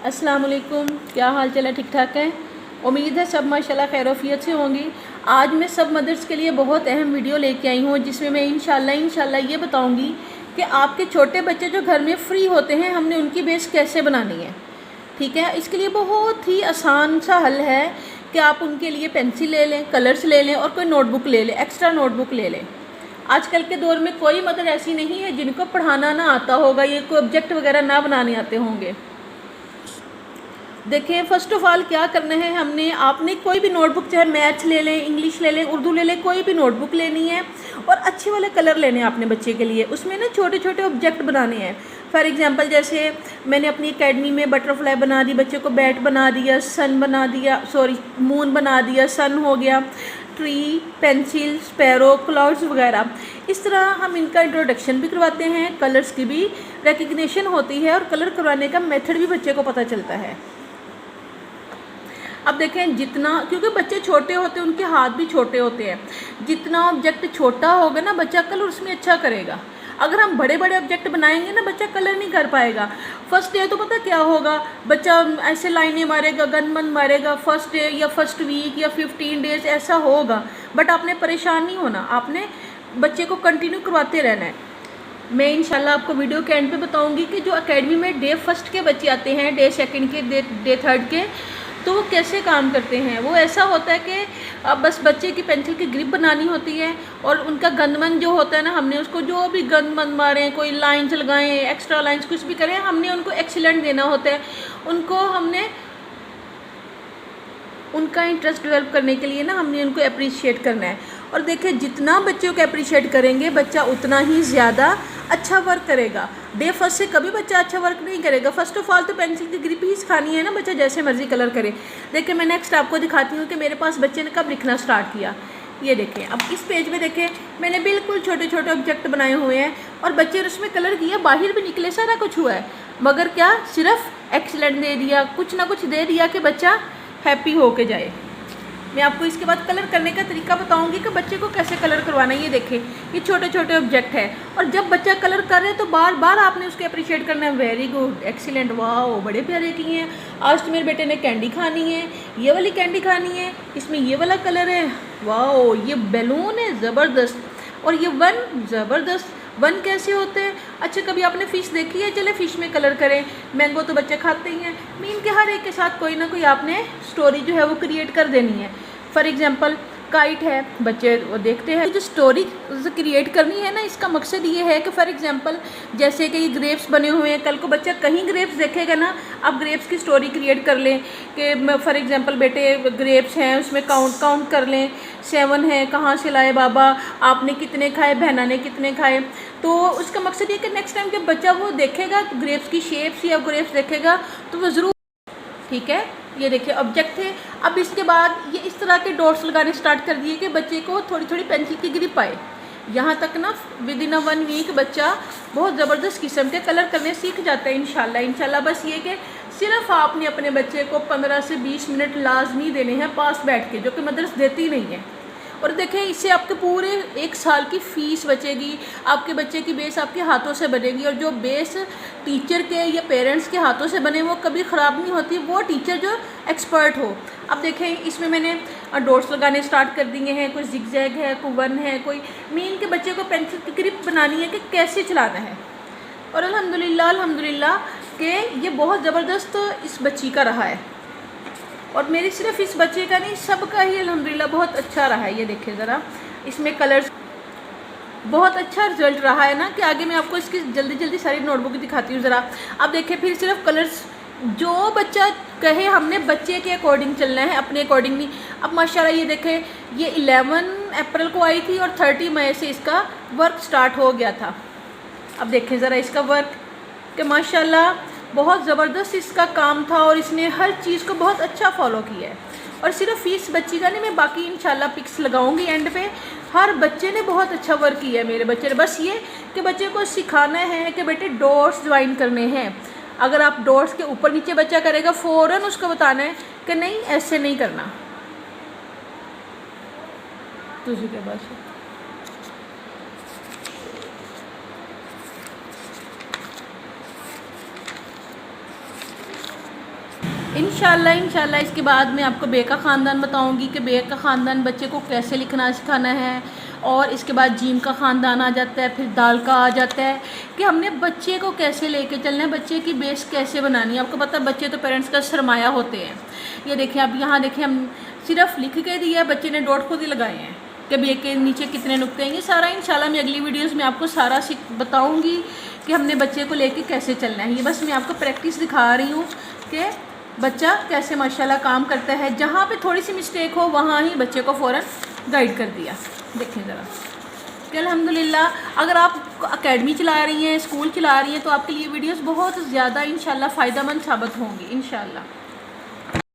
अस्सलाम वालेकुम, क्या हाल चाल है? ठीक ठाक है। उम्मीद है सब माशाल्लाह खैरोफियत से होंगी। आज मैं सब मदर्स के लिए बहुत अहम वीडियो लेके आई हूँ, जिसमें मैं इंशाल्लाह ये बताऊँगी कि आपके छोटे बच्चे जो घर में फ्री होते हैं, हमने उनकी बेस कैसे बनानी है। ठीक है, इसके लिए बहुत ही आसान सा हल है कि आप उनके लिए पेंसिल ले लें, कलर्स ले लें और कोई नोटबुक ले लें, एक्स्ट्रा नोटबुक ले लें। आजकल के दौर में कोई मदर ऐसी नहीं है जिनको पढ़ाना ना आता होगा, ये कोई ऑब्जेक्ट वगैरह ना बनाने आते होंगे। देखें, फ़र्स्ट ऑफ़ ऑल क्या करना है, आपने कोई भी नोटबुक, चाहे मैथ्स ले लें, इंग्लिश ले लें, उर्दू ले लें, कोई भी नोटबुक लेनी है और अच्छे वाले कलर लेने हैं अपने बच्चे के लिए। उसमें ना छोटे छोटे ऑब्जेक्ट बनाने हैं। फॉर एग्जांपल जैसे मैंने अपनी एकेडमी में बटरफ्लाई बना दी, बच्चे को बैट बना दिया, सन बना दिया, मून बना दिया, सन हो गया, ट्री, पेंसिल, स्पैरो, क्लाउड्स वगैरह। इस तरह हम इनका इंट्रोडक्शन भी करवाते हैं, कलर्स की भी रिकग्निशन होती है और कलर करवाने का मेथड भी बच्चे को पता चलता है। अब देखें, जितना, क्योंकि बच्चे छोटे होते हैं, उनके हाथ भी छोटे होते हैं, जितना ऑब्जेक्ट छोटा होगा ना, बच्चा कलर उसमें अच्छा करेगा। अगर हम बड़े बड़े ऑब्जेक्ट बनाएंगे ना, बच्चा कलर नहीं कर पाएगा। फर्स्ट डे तो पता क्या होगा, बच्चा ऐसे लाइनें मारेगा, गन मारेगा, फर्स्ट डे या फर्स्ट वीक या 15 डेज ऐसा होगा। बट आपने परेशान नहीं होना, आपने बच्चे को कंटिन्यू करवाते रहना है। मैं इंशाल्लाह आपको वीडियो के एंड पे बताऊंगी कि जो एकेडमी में डे फर्स्ट के बच्चे आते हैं, डे सेकंड के, डे थर्ड के, तो वो कैसे काम करते हैं। वो ऐसा होता है कि अब बस बच्चे की पेंसिल की ग्रिप बनानी होती है और उनका गंदमन जो होता है ना, हमने उसको जो भी गंदमन मारें, कोई लाइन्स लगाएं, एक्स्ट्रा लाइन्स कुछ भी करें, हमने उनको एक्सीलेंट देना होता है। उनको हमने उनका इंटरेस्ट डेवलप करने के लिए ना, हमने उनको अप्रिशिएट करना है। और देखिए, जितना बच्चों को अप्रिशिएट करेंगे, बच्चा उतना ही ज़्यादा अच्छा वर्क करेगा। डे फर्स्ट से कभी बच्चा अच्छा वर्क नहीं करेगा। फर्स्ट ऑफ ऑल तो पेंसिल की ग्रिप ही सिखानी है ना, बच्चा जैसे मर्जी कलर करे। देखिए, मैं नेक्स्ट आपको दिखाती हूँ कि मेरे पास बच्चे ने कब लिखना स्टार्ट किया। ये देखें, अब इस पेज में देखें, मैंने बिल्कुल छोटे छोटे ऑब्जेक्ट बनाए हुए हैं और बच्चे ने उसमें कलर किया, बाहर भी निकले, सारा कुछ हुआ है, मगर क्या, सिर्फ एक्सीलेंट दे दिया, कुछ ना कुछ दे दिया कि बच्चा हैप्पी होके जाए। मैं आपको इसके बाद कलर करने का तरीका बताऊंगी कि बच्चे को कैसे कलर करवाना है। ये देखें, ये छोटे छोटे ऑब्जेक्ट है और जब बच्चा कलर कर रहे हैं तो बार बार आपने उसके अप्रिशिएट करना है। वेरी गुड, एक्सीलेंट, वाह, बड़े प्यारे किए हैं। आज तो मेरे बेटे ने कैंडी खानी है, ये वाली कैंडी खानी है, इसमें ये वाला कलर है, वाह, ये बैलून है, ज़बरदस्त, और ये वन, ज़बरदस्त। वन कैसे होते हैं? अच्छा, कभी आपने फ़िश देखी है? चले फ़िश में कलर करें। मैंगो तो बच्चे खाते ही हैं। मीन के हर एक के साथ कोई ना कोई आपने स्टोरी जो है वो क्रिएट कर देनी है। फॉर एग्जांपल काइट है, बच्चे वो देखते हैं, जो स्टोरी क्रिएट करनी है ना, इसका मकसद ये है कि फॉर एग्जांपल जैसे कि ये ग्रेप्स बने हुए हैं, कल को बच्चा कहीं ग्रेप्स देखेगा ना, आप ग्रेप्स की स्टोरी क्रिएट कर लें कि फॉर एग्जांपल बेटे ग्रेप्स हैं, उसमें काउंट कर लें, 7 है, कहाँ से लाए बाबा, आपने कितने खाए, बहना ने कितने खाए। तो उसका मकसद ये कि नेक्स्ट टाइम जब बच्चा वो देखेगा ग्रेप्स की शेप्स या ग्रेप्स देखेगा तो वो ज़रूर, ठीक है। ये देखिए ऑब्जेक्ट थे। अब इसके बाद ये इस तरह के डॉट्स लगाने स्टार्ट कर दिए कि बच्चे को थोड़ी थोड़ी पेंसिल की ग्रिप आए। यहाँ तक ना विद इन 1 वीक बच्चा बहुत ज़बरदस्त किस्म के कलर करने सीख जाता है इंशाल्लाह। बस ये कि सिर्फ आपने अपने बच्चे को 15 से 20 मिनट लाजमी देने हैं पास बैठ के, जो कि मदरस देती नहीं है। और देखें, इससे आपके पूरे 1 साल की फ़ीस बचेगी, आपके बच्चे की बेस आपके हाथों से बनेगी। और जो बेस टीचर के या पेरेंट्स के हाथों से बने वो कभी ख़राब नहीं होती, वो टीचर जो एक्सपर्ट हो। अब देखें, इसमें मैंने डॉट्स लगाने स्टार्ट कर दिए हैं, कोई जिगजैग है, कोई वन है, कोई मीन के बच्चे को पेंसिल की ग्रिप बनानी है कि कैसे चलाना है। और अल्हम्दुलिल्लाह कि ये बहुत ज़बरदस्त इस बच्ची का रहा है, और मेरी सिर्फ इस बच्चे का नहीं, सबका ही अल्हम्दुलिल्लाह बहुत अच्छा रहा है। ये देखिए ज़रा, इसमें कलर्स बहुत अच्छा रिजल्ट रहा है ना, कि आगे मैं आपको इसकी जल्दी सारी नोटबुक दिखाती हूँ ज़रा। अब देखिए, फिर सिर्फ कलर्स, जो बच्चा कहे हमने बच्चे के अकॉर्डिंग चलना है, अपने अकॉर्डिंग नहीं। अब माशाल्लाह ये देखें, ये 11 अप्रैल को आई थी और 30 मई से इसका वर्क स्टार्ट हो गया था। अब देखें ज़रा इसका वर्क, कि माशाल्लाह बहुत ज़बरदस्त इसका काम था और इसने हर चीज़ को बहुत अच्छा फॉलो किया है। और सिर्फ इस बच्ची का नहीं, मैं बाकी इंशाल्लाह पिक्स लगाऊंगी एंड पे। हर बच्चे ने बहुत अच्छा वर्क किया है मेरे बच्चे ने। बस ये कि बच्चे को सिखाना है कि बेटे डॉट्स ज्वाइन करने हैं। अगर आप डॉट्स के ऊपर नीचे बच्चा करेगा, फ़ौरन उसको बताना है कि नहीं, ऐसे नहीं करना। तुझे क्या बात है? इंशाल्लाह इसके बाद मैं आपको बे का ख़ानदान बताऊंगी कि बे का ख़ानदान बच्चे को कैसे लिखना सिखाना है, और इसके बाद जीम का ख़ानदान आ जाता है, फिर दाल का आ जाता है कि हमने बच्चे को कैसे लेके चलना है, बच्चे की बेस कैसे बनानी है। आपको पता है बच्चे तो पेरेंट्स का सरमाया होते हैं। ये देखिए आप यहाँ देखिए, हम सिर्फ लिख के दिया, बच्चे ने डॉट खुद ही लगाए हैं कि बे के नीचे कितने नुक्ते हैं। ये सारा इंशाल्लाह मैं अगली वीडियोज़ में आपको सारा बताऊँगी कि हमने बच्चे को लेके कैसे चलना है। ये बस मैं आपको प्रैक्टिस दिखा रही हूँ कि बच्चा कैसे माशाल्लाह काम करता है। जहाँ पे थोड़ी सी मिस्टेक हो वहाँ ही बच्चे को फ़ौरन गाइड कर दिया। देखें ज़रा कि अल्हम्दुलिल्लाह अगर आप एकेडमी चला रही हैं, स्कूल चला रही हैं, तो आपके लिए वीडियोस बहुत ज़्यादा इंशाल्लाह फ़ायदेमंद साबित होंगी इंशाल्लाह।